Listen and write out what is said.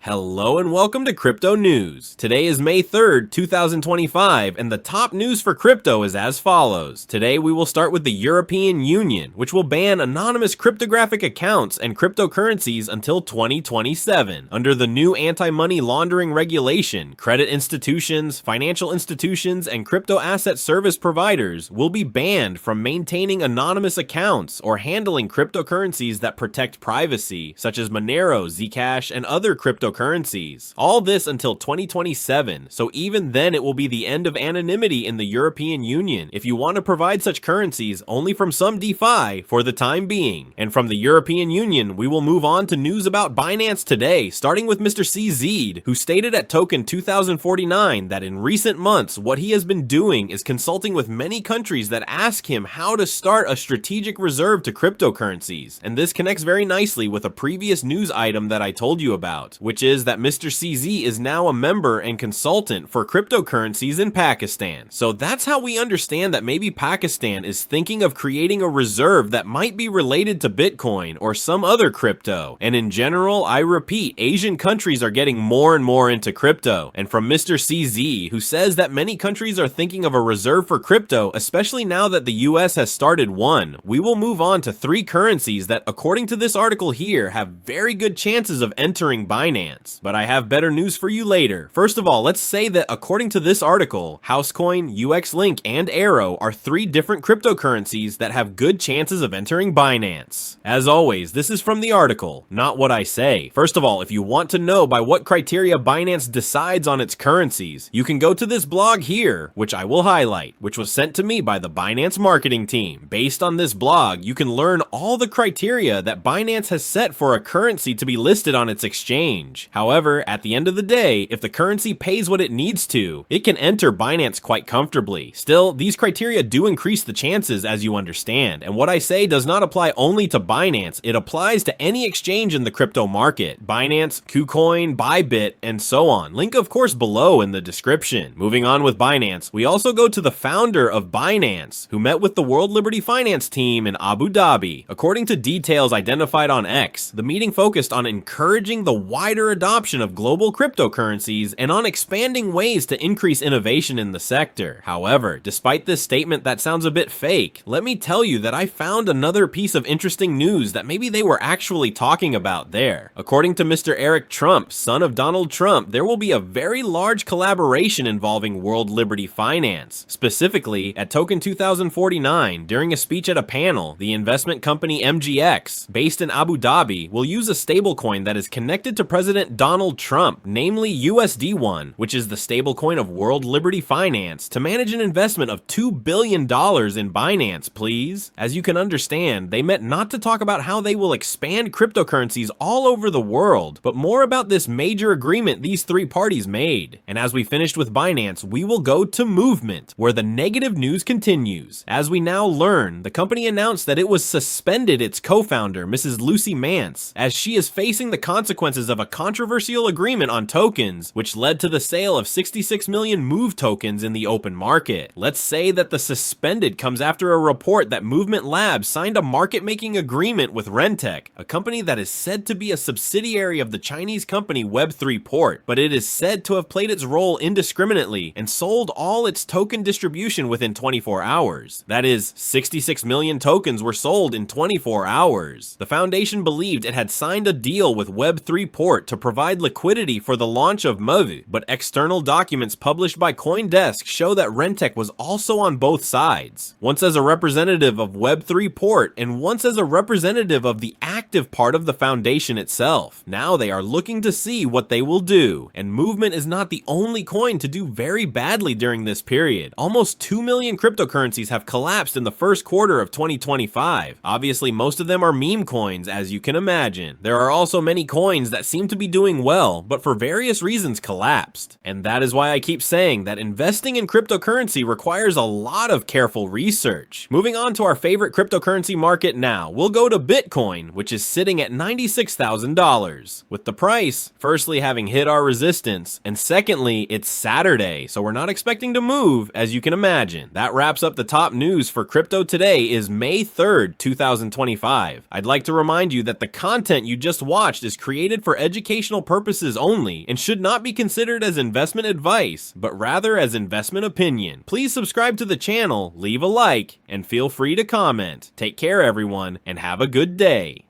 Hello and welcome to Crypto News. Today is May 3rd, 2025, and the top news for crypto is as follows. Today we will start with the European Union, which will ban anonymous cryptographic accounts and cryptocurrencies until 2027. Under the new anti-money laundering regulation, credit institutions, financial institutions, and crypto asset service providers will be banned from maintaining anonymous accounts or handling cryptocurrencies that protect privacy, such as Monero, Zcash, and other cryptocurrencies. All this until 2027, so even then it will be the end of anonymity in the European Union if you want to provide such currencies only from some DeFi for the time being. And from the European Union, we will move on to news about Binance today, starting with Mr. CZ, who stated at token 2049 that in recent months, what he has been doing is consulting with many countries that ask him how to start a strategic reserve to cryptocurrencies. And this connects very nicely with a previous news item that I told you about, which is that Mr. CZ is now a member and consultant for cryptocurrencies in Pakistan. So that's how we understand that maybe Pakistan is thinking of creating a reserve that might be related to Bitcoin or some other crypto. And in general, I repeat, Asian countries are getting more and more into crypto. And from Mr. CZ, who says that many countries are thinking of a reserve for crypto, especially now that the US has started one, we will move on to three currencies that, according to this article here, have very good chances of entering Binance. But I have better news for you later. First of all, let's say that according to this article, Housecoin, UXLink, and Arrow are three different cryptocurrencies that have good chances of entering Binance. As always, this is from the article, not what I say. First of all, if you want to know by what criteria Binance decides on its currencies, you can go to this blog here, which I will highlight, which was sent to me by the Binance marketing team. Based on this blog, you can learn all the criteria that Binance has set for a currency to be listed on its exchange. However, at the end of the day, if the currency pays what it needs to, it can enter Binance quite comfortably. Still, these criteria do increase the chances, as you understand, and what I say does not apply only to Binance, it applies to any exchange in the crypto market. Binance, KuCoin, Bybit, and so on. Link of course below in the description. Moving on with Binance, we also go to the founder of Binance, who met with the World Liberty Finance team in Abu Dhabi. According to details identified on X, the meeting focused on encouraging the wider adoption of global cryptocurrencies and on expanding ways to increase innovation in the sector. However, despite this statement that sounds a bit fake, let me tell you that I found another piece of interesting news that maybe they were actually talking about there. According to Mr. Eric Trump, son of Donald Trump, there will be a very large collaboration involving World Liberty Finance. Specifically, at token 2049, during a speech at a panel, the investment company MGX, based in Abu Dhabi, will use a stablecoin that is connected to President Donald Trump, namely USD1, which is the stablecoin of World Liberty Finance, to manage an investment of $2 billion in Binance, please. As you can understand, they meant not to talk about how they will expand cryptocurrencies all over the world, but more about this major agreement these three parties made. And as we finished with Binance, we will go to Movement, where the negative news continues. As we now learn, the company announced that it was suspended its co-founder, Mrs. Lucy Mance, as she is facing the consequences of a controversial agreement on tokens, which led to the sale of 66 million Move tokens in the open market. Let's say that the suspended comes after a report that Movement Labs signed a market-making agreement with Rentec, a company that is said to be a subsidiary of the Chinese company Web3 Port, but it is said to have played its role indiscriminately and sold all its token distribution within 24 hours. That is, 66 million tokens were sold in 24 hours. The foundation believed it had signed a deal with Web3 Port to provide liquidity for the launch of Move, but external documents published by CoinDesk show that Rentec was also on both sides, once as a representative of Web3 Port and once as a representative of the active part of the foundation itself. Now they are looking to see what they will do, and Movement is not the only coin to do very badly during this period. Almost 2 million cryptocurrencies have collapsed in the first quarter of 2025. Obviously, most of them are meme coins, as you can imagine. There are also many coins that seem to be doing well, but for various reasons collapsed. And that is why I keep saying that investing in cryptocurrency requires a lot of careful research. Moving on to our favorite cryptocurrency market now, we'll go to Bitcoin, which is is sitting at $96,000, with the price firstly having hit our resistance, and secondly, it's Saturday, so we're not expecting to move, as you can imagine. That wraps up the top news for crypto. Today is May 3rd, 2025. I'd like to remind you that the content you just watched is created for educational purposes only and should not be considered as investment advice, but rather as investment opinion. Please subscribe to the channel, leave a like, and feel free to comment. Take care, everyone, and have a good day.